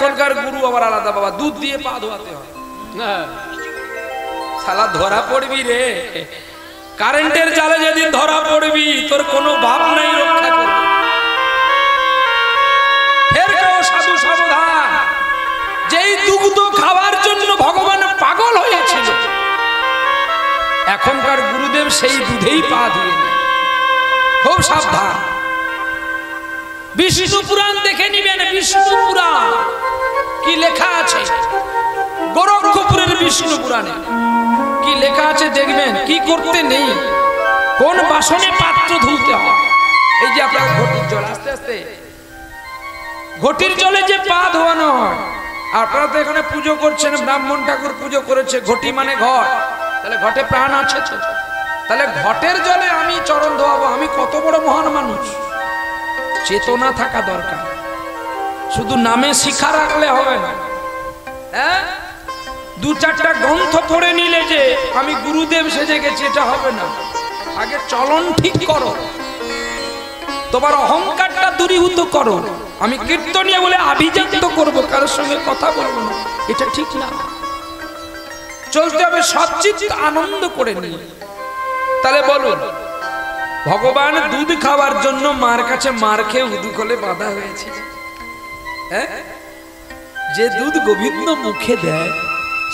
এখনকার গুরু আবার আলাদা বাবা, দুধ দিয়ে পা ধোয়াতে হয়। শালা ধরা পড়বি রে, কারেন্টের জালে যেদিন ধরা পড়বি তোর কোনো ভাব নাই রক্ষা করবে। ফের কেউ সাধু সাবধান, যেই দুগ্ধ খাওয়ার জন্য ভগবান পাগল হয়েছিল, এখনকার গুরুদেব সেই দুধেই পা ধুয়ে নেয়। খুব সাবধান। বিষ্ণু পুরাণ দেখে নিবেন, বিষ্ণু পুরাণ কি লেখা আছে, গোরক্ষপুরের বিষ্ণু পুরাণে কি লেখা আছে দেখবেন। কি করতে নেই, কোন বাসনে পাত্র ধুতে হয়। এই যে আপনার ঘটির জল, আস্তে আস্তে ঘটির জলে যে পা ধোয়ানো হয়। আপনারা তো এখানে পুজো করছেন, ব্রাহ্মণ ঠাকুর পুজো করেছে, ঘটি মানে ঘট, তাহলে ঘটে প্রাণ আছে। তাহলে ঘটের জলে আমি চরণ ধোয়াবো, আমি কত বড় মহান মানুষ। চেতনা থাকা দরকার, শুধু নামে শিক্ষা রাখলে হবে না। হ্যাঁ, দু চারটা গ্রন্থ পড়ে নিলে যে আমি গুরুদেব সেজে গেছি এটা হবে না। আগে চলন ঠিক করো, তোমার অহংকারটা দূরীভূত করো। আমি কীর্তনিয়া বলে আভিজাত্য করবো, কারোর সঙ্গে কথা বলবো না, এটা ঠিক না। চলতে হবে সচ্চিত আনন্দ করে নিয়ে। তাহলে বলুন, ভগবান দুধ খাওয়ার জন্য মার কাছে মার খেয়ে উদুকলে বাঁধা হয়েছে। হ্যাঁ, যে দুধ গোবিন্দ মুখে দেয়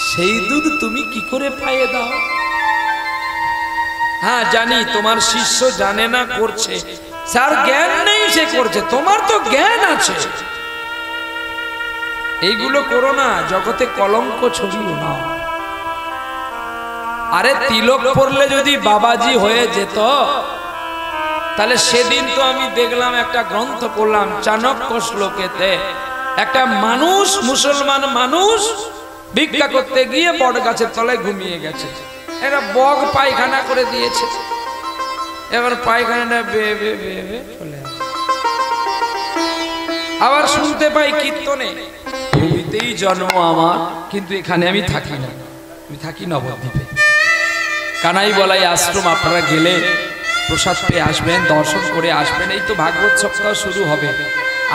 সেই দুধ তুমি কি করে পাইয়ে দাও? হ্যাঁ জানি তোমার শিষ্য জানে না, করছে, যার জ্ঞান নেই সে করছে, তোমার তো জ্ঞান আছে। এইগুলো করো না, জগতে কলঙ্ক ছড়িও না। আরে তিলক পড়লে যদি বাবাজি হয়ে যেত, তাহলে সেদিন তো আমি দেখলাম একটা গ্রন্থ পড়লাম চাণক্য শ্লোকেতে, একটা মানুষ, মুসলমান মানুষ ভিক্ষা করতে গিয়ে বট গাছের তলায় ঘুমিয়ে গেছে। একটা বগ পায়খানা করে দিয়েছে, এবার পায়খানাটা বেয়ে বেয়ে বেয়ে বেয়ে চলে আসে। আবার শুনতে পাই কীর্তনে, ভূমিতেই জন্ম আমার, কিন্তু এখানে আমি থাকি না, আমি থাকি নবদ্বীপে। কানাই বলাই আশ্রম, আপনারা গেলে প্রসাদ পেয়ে আসবেন, দর্শন করে আসবেন। এই তো ভাগবত সপ্তাহ শুরু হবে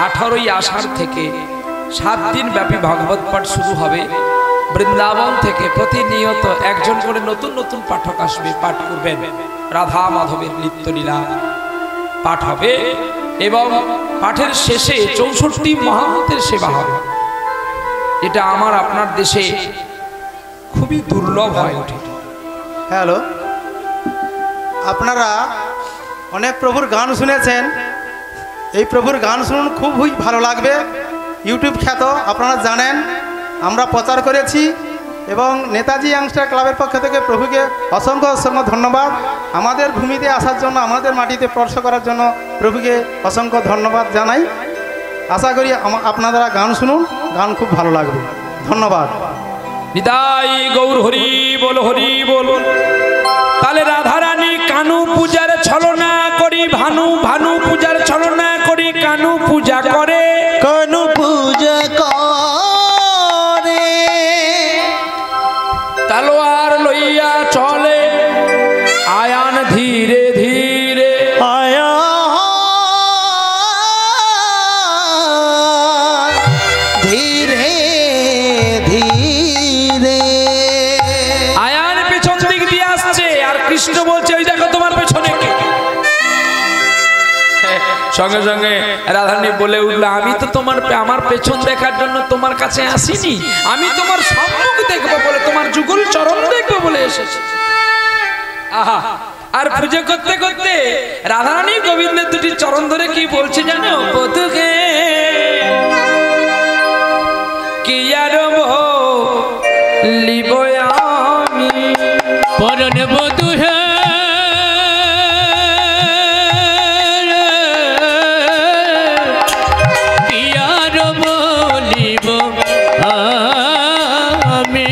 18ই আষাঢ় থেকে, 7 দিন ব্যাপী ভাগবত পাঠ শুরু হবে। বৃন্দাবন থেকে প্রতিনিয়ত একজন করে নতুন নতুন পাঠক আসবে, পাঠ করবেন। রাধা মাধবের নিত্যলীলা পাঠ হবে এবং পাঠের শেষে 64 মহামন্ত্রের সেবা হবে। এটা আমার আপনার দেশে খুবই দুর্লভ হয়ে ওঠে। হ্যালো, আপনারা অনেক প্রভুর গান শুনেছেন, এই প্রভুর গান শুনুন, খুবই ভালো লাগবে। ইউটিউব খ্যাত আপনারা জানেন, আমরা প্রচার করেছি এবং নেতাজি ইয়াংস্টার ক্লাবের পক্ষ থেকে প্রভুকে অসংখ্য অসংখ্য ধন্যবাদ। আমাদের ভূমিতে আসার জন্য, আমাদের মাটিতে স্পর্শ করার জন্য প্রভুকে অসংখ্য ধন্যবাদ জানাই। আশা করি আপনারা গান শুনুন, গান খুব ভালো লাগবে। ধন্যবাদ। নিতাই গৌর হরি বল, হরি বল। তাহলে রাধারানী কানু পূজার ছলনা করি, ভানু ভানু পূজার ছলনা করি, কানু পূজা করে, কানু পূজা করে, তলোয়ার লইয়া চলে আয়ান ধীরে ধীরে, আয়া ধীরে ধীরে। আয়ান পেছন দিক দিয়ে আসছে আর কৃষ্ণ বলছে ওই দেখো তোমার পেছনে কে। সঙ্গে সঙ্গে রাধারানী বলে উঠলো, আমি তো তোমার আমার পেছন দেখার জন্য তোমার কাছে আসিনি, আমি তোমার সম্মুখ দেখবো বলে, তোমার যুগল চরণ দেখবো বলে এসেছি। আহা, আর পুজো করতে করতে রাধারানী গোবিন্দের দুটি চরণ ধরে কি বলছে জানো? বধুকে কি আর লিব আমি, পরণ বধূ হে পিয়ার বলিব আমি।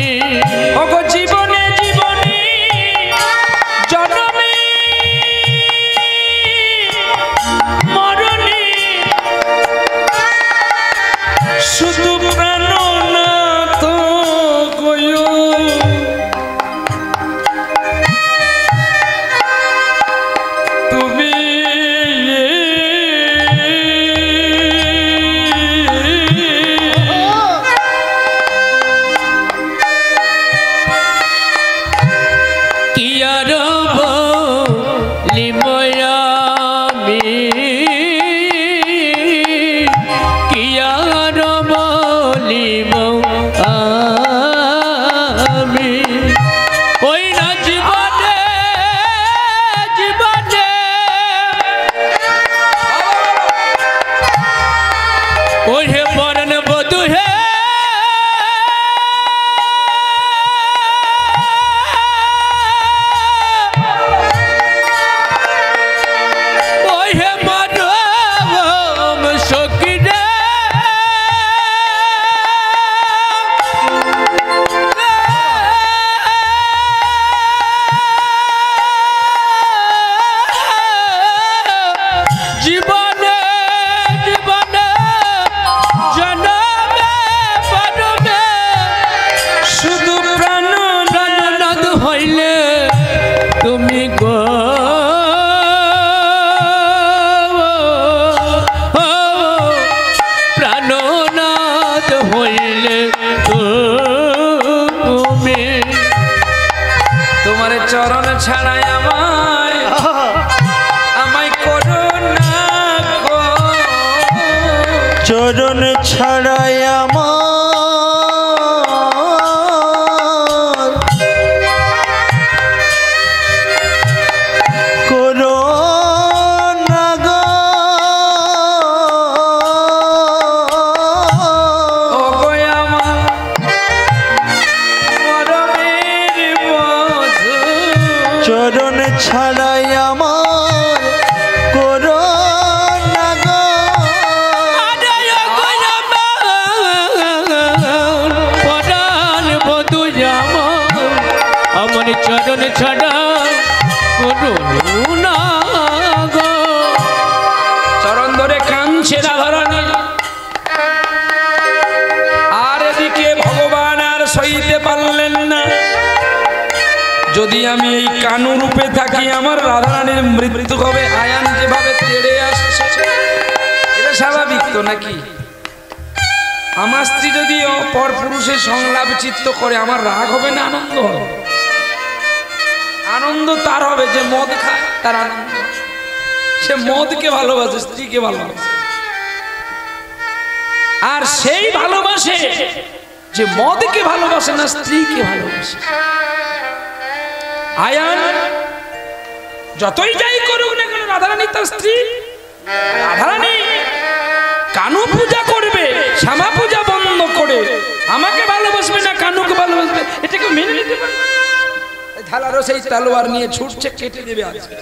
ওগো জীবনে জীবনে জন্মে মরণে শুধু প্রাণনাথ গয়ো। আমার চরণ ছাড়া করুন না গো। চরণ ধরে কাঁদছে রাধারানী, আর এদিকে ভগবান আর সইতে পারলেন না। যদি আমি এই কানু রূপে থাকি আমার রাধারানীর মৃত্যু হবে। আয়ান যেভাবে তেড়ে আসছে এটা স্বাভাবিক তো নাকি? আমার স্ত্রী যদি পর পুরুষের সংলাপ চিত্ত করে আমার রাগ হবে না আনন্দ হবে? আনন্দ তার হবে যে মদ খায়, তার আনন্দ। সে মদকে ভালোবাসে, স্ত্রীকে ভালোবাসে। আর সেই ভালোবাসে যে মদকে ভালোবাসে না, স্ত্রীকে ভালোবাসে। আয়ান যতই যাই করুক না কেন রাধারানী তার স্ত্রী। রাধারানী কানু পূজা করবে, শ্যামা পূজা বন্ধ করে আমাকে ভালোবাসবে না কানুকে ভালোবাসবে, এটাকে মেনে নিতে পারে? ঢালারও সেই তলোয়ার নিয়ে ছুটছে, কেটে দেবে আজকে।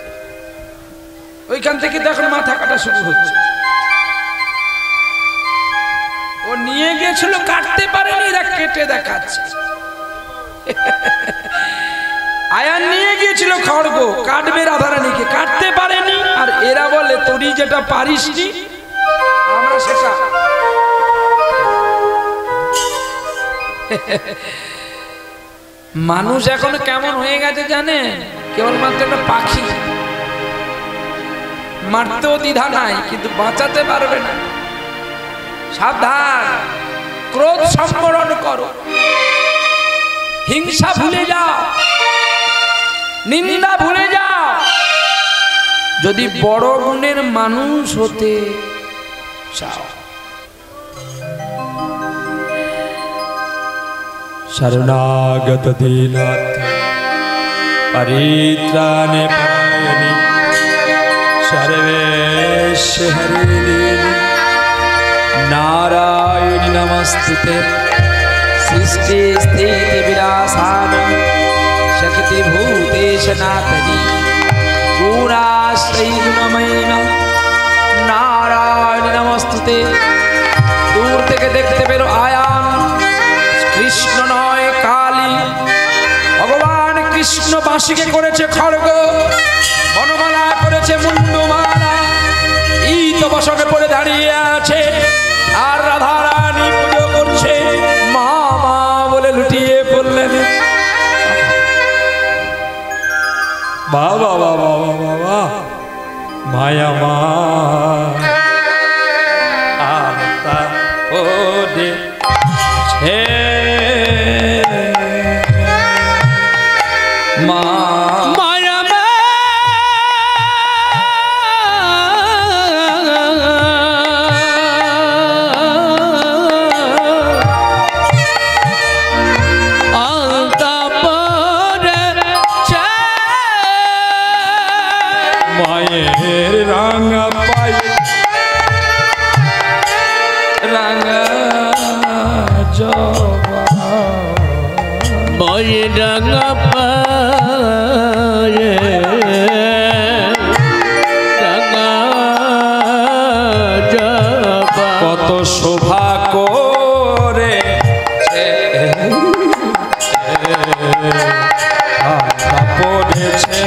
ওইখান থেকে তো এখন মাথা কাটা শুরু হচ্ছে। ও নিয়ে গিয়েছিল, কাটতে পারেনি, এরা কেটে দেখাচ্ছে। আয়ান নিয়ে গিয়েছিল খড়গ, কাটবে রাধারানীকে, কাটতে পারেনি। আর এরা বলে তোরই যেটা পারিস নি আমরা সেটা। মানুষ এখন কেমন হয়ে গেছে জানেন? কেবলমাত্র একটা পাখি, মারতেও দ্বিধা নাই কিন্তু বাঁচাতে পারবে না। সাবধান, ক্রোধ সম্বরণ করো, হিংসা ভুলে যাও, নিন্দা ভুলে যাও। যদি বড় গুণের মানুষ হতে চাও। শরণাগত দীনাথ পরিত্রাণে পরায়ণে সর্বেশ হরিণী নারায়ণী নমস্তুতে। সৃষ্টি স্থিতি বিনাশান শক্তি ভূতেশ নাথনি গুণাশ্রয়ী গুণময়ীনা নারায়ণী নমস্তুতে। দূর থেকে দেখতে পেল আয়ান কৃষ্ণ নয় কালী। ভগবান কৃষ্ণ বাঁশিকে করেছে খড়গ, বনমালা করেছে মুন্ডমালা, ঈত বসনে পড়ে দাঁড়িয়ে আছে। আর রাধারানী পুজো করছে, মা মা বলে লুটিয়ে পড়লেন। বাবা বাবা বাবা মায়া মা আতা ওরে হে মা মায়ের রাঙা পাই রাঙা জবা মায়ের রাঙা পায়ে রাঙা জবা কত শোভা করে পড়েছে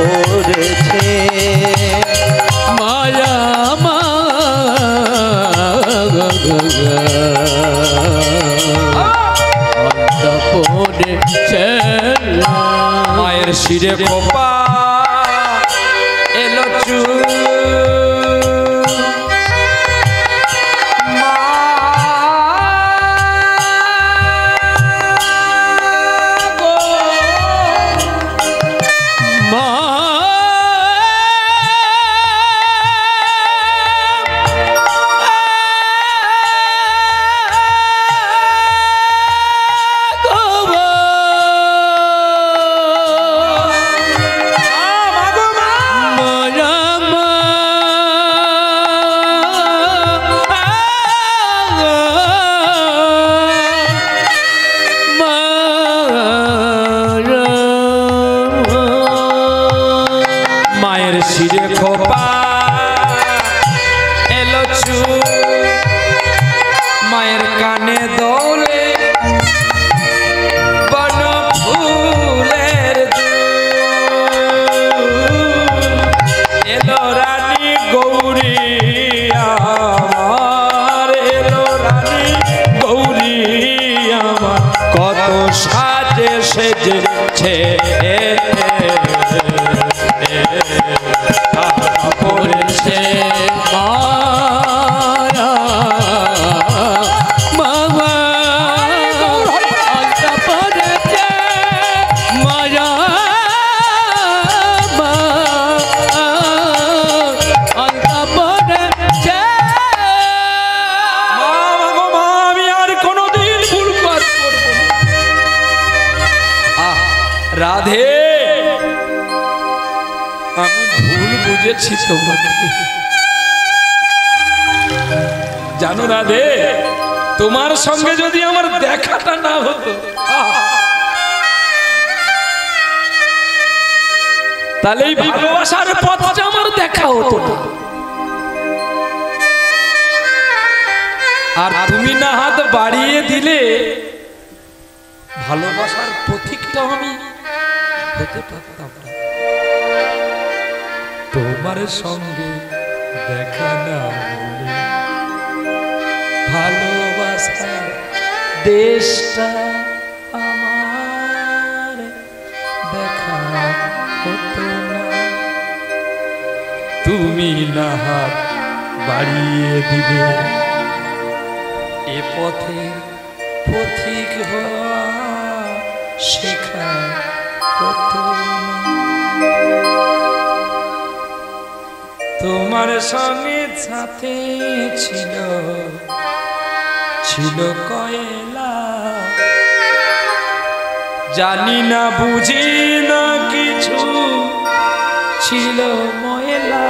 পড়েছে মায়া মা পড়েছে। মায়ের শিরে খোপা এলো চু শিরে খোপা এলো চু মায়ের কানে দোলে বন ফুলের এলো রানী গৌরী আমার, এলো রানী গৌরী আমার, কত সাজে সেজেছে পড়েছে মায়া বাবা আলতা পড়েছে মায়া আলতা পড়েছে। আমি আর কোনোদিন ভুল কাজ করব না। রাধে, আমি ভুল বুঝেছি তোমাকে। জানো রাধে, তোমার সঙ্গে যদি আমার দেখাটা না হতো, তাহলে এই ভালোবাসার পথটা আমার দেখা হতো না। আর তুমি না হাত বাড়িয়ে দিলে ভালোবাসার পথিকটা আমি হতে পারতাম না। তোমার সঙ্গে দেখা না হলে ভালোবাসার দেশটা আমার দেখা হতো না। তুমি না হাত বাড়িয়ে দিলে এ পথে পথিক হওয়া শেখা হতো না। তোমার সঙ্গে সাথে ছিল কয়লা, জানি না বুঝি না কিছু ছিল ময়লা।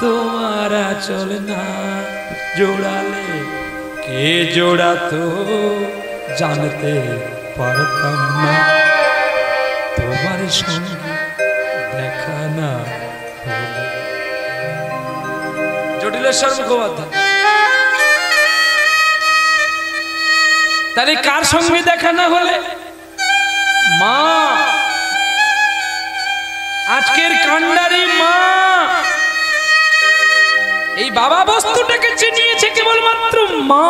তোমার চল না জোড়ালে কে জোড়াতো জানতে পারতাম না। তোমার সঙ্গে দেখা না হলে। জটিলেশ্বর মুখোপাধ্যায়। তাহলে কার সঙ্গে দেখা না হলে? মা, আজকের কান্ডারি মা এই বাবা বস্তুটাকে চিনিয়েছে কেবলমাত্র মা।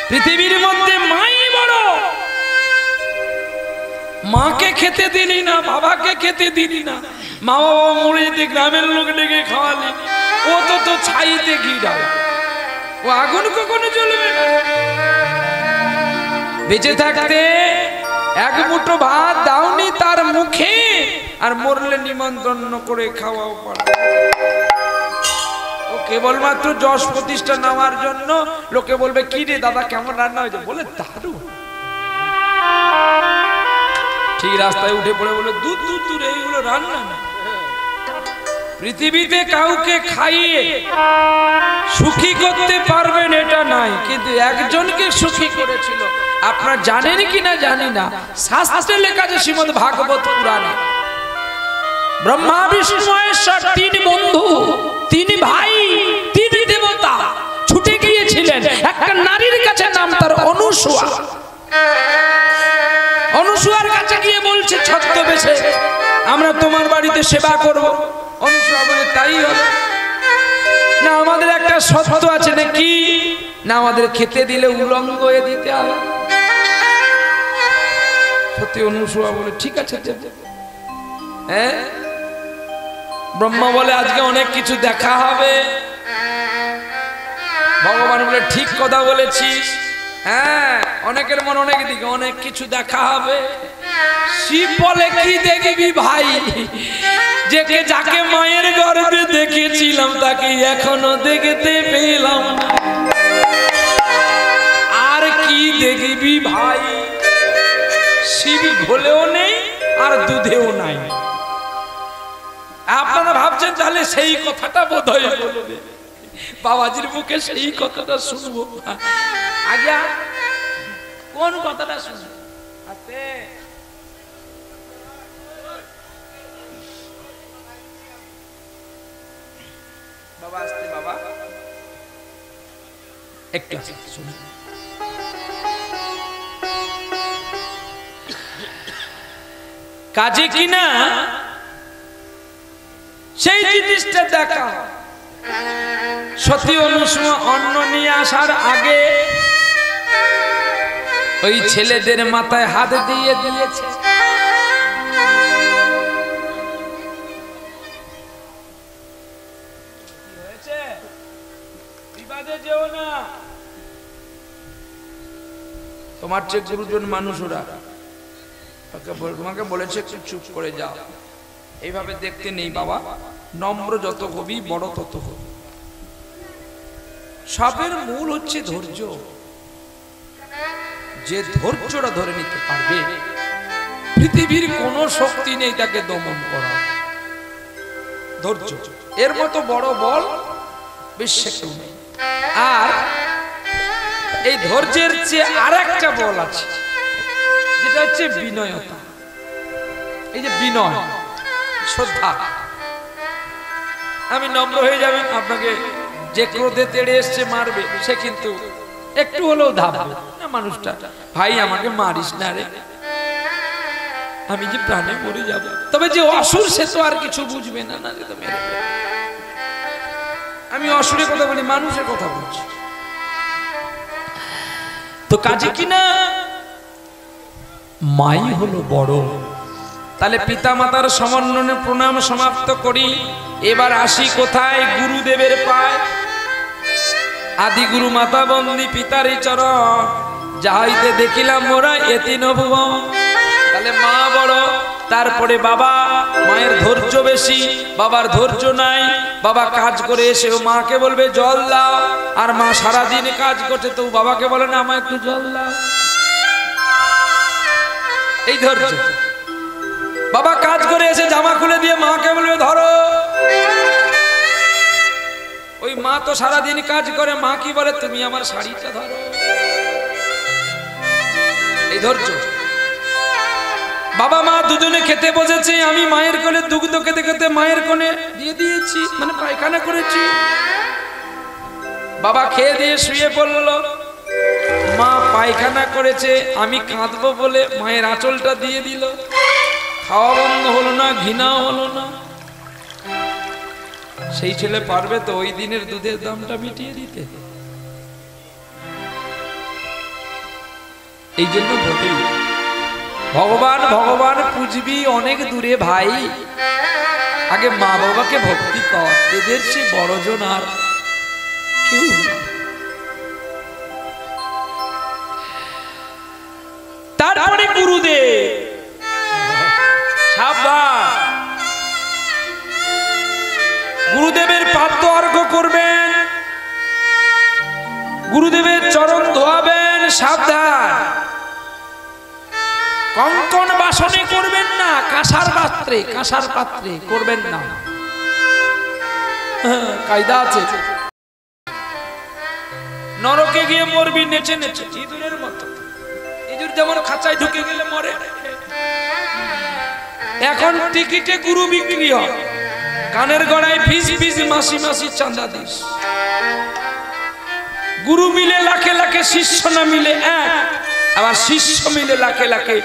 পৃথিবীর মধ্যে মাই বড়। মাকে খেতে দিলি না, বাবাকে খেতে দিলি না, মা বাবা মরে যেতে গ্রামের লোক ডেকে খাওয়ালি, ও তো ছাইতে ঘি ডাল, ও আগুন কখনো জ্বলবে না। বেঁচে থাকতে এক মুঠো ভাত দাওনি তার মুখে, আর মরলে নিমন্ত্রণ করে খাওয়াও পারে। ও কেবলমাত্র যশ প্রতিষ্ঠা নেওয়ার জন্য লোকে বলবে কি রে দাদা কেমন রান্না হয়েছে, বলে দারুণ। ঠিক রাস্তায় উঠে পড়ে বলে দুধ দুধ দুধ, এইগুলো রান্না না। পৃথিবীতে কাউকে খাইয়ে সুখী করতে পারবেন এটা নাই, কিন্তু একজনকে সুখী করেছিল। আপনারা জানেন কি না জানি না, শাস্ত্রে লেখা আছে শ্রীমদ্ ভাগবত পুরাণে, ব্রহ্মা বিষ্ণু মহেশ্বর তিন বন্ধু, তিন ভাই, তিন দেবতা ছুটে গিয়েছিলেন একটা নারীর কাছে, নাম তার অনুসুয়া। অনুসুয়ার কাছে গিয়ে বলছে ছদ্মবেশে, আমরা তোমার বাড়িতে সেবা করব। অনুসুয়া বলে তাই হবে না, আমাদের একটা শর্ত আছে। নাকি না, আমাদের খেতে দিলে উলঙ্গ হয়ে দিতে হবে। সত্যি অনুসুয়া বলে ঠিক আছে। হ্যাঁ, ব্রহ্মা বলে আজকে অনেক কিছু দেখা হবে। ভগবান বলে ঠিক কথা বলেছিস। হ্যাঁ, অনেকের মন অনেক দিকে, অনেক কিছু দেখা হবে। শিব বলে কি দেখবি ভাই, যাকে মায়ের গর্ভে দেখেছিলাম তাকে এখনো দেখতে পেলাম না। আর কি দেখবি ভাই, শিব ঘোলেও নেই আর দুধেও নাই। আপনারা ভাবছেন তাহলে সেই কথাটা বোধহয় বলবে, বাবাজির মুখে সেই কথাটা শুনবো। আগে কোন কথাটা শুনবো? আস্তে বাবা, আস্তে বাবা। একটু শুনুন। কাজে কিনা সেই জিনিসটা দেখা সতী অনুসূয়া অন্ন নিয়ে আসার আগে ওই ছেলেদের মাথায় হাত দিয়ে দিয়েছে। বিবাদে যেও না, তোমার চেয়ে গুরুজন মানুষ ওরা, তোমাকে বলেছে একটু চুপ করে যাও, এইভাবে দেখতে নেই বাবা, নম্র যত হবি বড় তত হবি। সবের মূল হচ্ছে ধৈর্য। যে ধৈর্যটা ধরে নিতে পারবে পৃথিবীর কোন শক্তি নেই তাকে দমন করা। ধৈর্য এর মতো বড় বল বিশ্বে কেউ নেই। আর এই ধৈর্যের চেয়ে আর একটা বল আছে, যেটা হচ্ছে বিনয়তা। এই যে বিনয়, শ্রদ্ধা, আমি নম্র হয়ে যাবেন, আপনাকে যে ক্রোধে তেড়ে এসছে মারবে, সে কিন্তু একটু হলেও ধাপবে না মানুষটা, ভাই আমাকে মারিস না রে, আমি যে প্রাণে মরে যাব। তবে যে অসুর সে তো আর কিছু বুঝবে না, না যে তো মেরে ফেলবে। আমি অসুরের কথা বলি, মানুষের কথা বলছি। তো কাজে কিনা মাই হলো বড়। তাহলে পিতা মাতার সমন্বয়ে প্রণাম সমাপ্ত করি। এবার আসি কোথায়? গুরুদেবের পায়। আদি গুরু মাতা বন্দি পিতারই চরণ, যাহাইতে দেখিলাম মোরা এতি নভুব। তাহলে মা বড়, তারপরে বাবা। মায়ের ধৈর্য বেশি, বাবার ধৈর্য নাই। বাবা কাজ করে এসেও মাকে বলবে জল দাও, আর মা সারাদিন কাজ করছে তো বাবাকে বলে না আমায় একটু জল দাও। এই ধৈর্য। বাবা কাজ করে এসে জামা খুলে দিয়ে মাকে বলবে ধরো, ওই মা তো সারাদিন কাজ করে, মা কি বলে তুমি আমার শাড়িটা ধরো। এই ধৈর্য। বাবা মা দুজনে খেতে বসেছে, আমি মায়ের কোলে দুগ্ধ খেতে খেতে মায়ের কোলে দিয়ে দিয়েছি, মানে পায়খানা করেছি। বাবা খেয়ে দিয়ে শুয়ে পড়ল, মা পায়খানা করেছে, আমি কাঁদবো বলে মায়ের আঁচলটা দিয়ে দিল। খাওয়া বন্ধ হলো না, ঘৃণাও হলো না। সেই ছেলে পারবে তো ওই দিনের দুধের দামটা মিটিয়ে দিতে? এই জন্য বলি ভগবান ভগবান পুজবি অনেক দূরে ভাই, আগে মা বাবাকে ভক্তি কর, এদের সে বড়জন আর কেউ। তারপরে গুরুদেব, সাবধান, গুরুদেবের পাদ্য অর্ঘ্য করবেন, গুরুদেবের চরণ ধোয়াবেন। সাবধান, কঙ্কন বাসনে করবেন না, কাঁসার পাত্রে, কাঁসার পাত্রে করবেন না, কায়দা আছে। নরকে গিয়ে মরবি নেচে নেচে, ইঁদুরের মতো। ইঁদুর যেমন খাঁচায় ঢুকে গেলে মরে, এখন টিকিটে গুরু বিক্রি হয়, কানের গড়ায় ফিস ফিস মাসি মাসি চাঁদা দিস। গুরু মিলে লাখে লাখে, শিষ্য না মিলে এক, আবার শিষ্য মিলে লাখে লাখে,